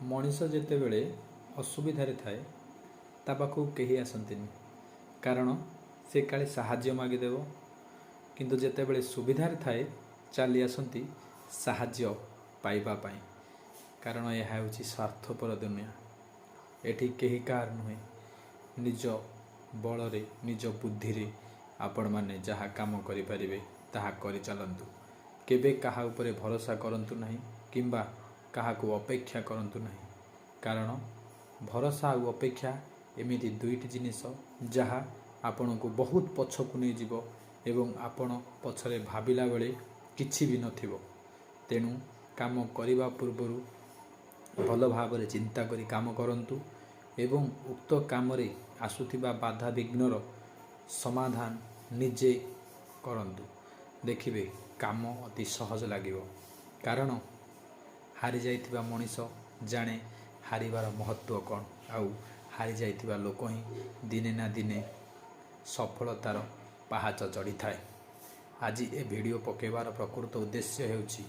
मनीष जेतेबेले असुविधारे थाए ता पाखु केही आसंतिनि कारण से काले साहाय्य मागिदेव किंतु जेतेबेले सुविधारे थाए चली आसंती साहाय्य पाइबा पाई कारण यह होची स्वार्थपर दुनिया। एठी केही कार नुहे निज बलरे निज बुद्धि आपण माने जहा काम करि परिबे ताहा करि चलंतु। केबे काहा उपरे भरोसा करंतु नहीं किंबा काहा को अपेक्षा करंतु नहीं कारण भरोसा और अपेक्षा एमिति दुईटी जिनिस जहा आपण को बहुत पछकु नहीं जीवो एवं आपण पछरे भाबिला बेले किछि भी नथिबो। तेणु काम करिबा पूर्वरु भल भावरे चिंता करी काम करंतु एवं उक्त काम रे आसुथिबा बाधा विघ्नर समाधान निजे करंतु। देखिबे काम अति सहज लागिबो कारण हारि जाइथिबा मनीष जाने हारिबार महत्व कौन आउ हारि जाइथिबा लोक ही दिने ना दिने सफलतार पहाच चढ़ी थाए। आज ए वीडियो पकेबार प्रकृत उद्देश्य हेउछि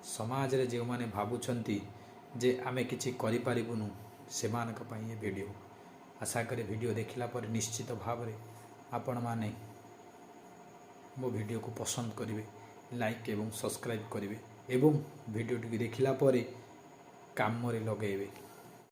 समाज रे जे माने भाबुछंती जे आमे किछि करि पारिबुनु सेमानक पई ए वीडियो। आशा करे वीडियो देखिला पर निश्चित भाव रे आपण माने मो वीडियो को पसंद करिवे, लाइक एवं सब्सक्राइब करिवे एवं वीडियो टी देखिला पर काम रे लगेइबे।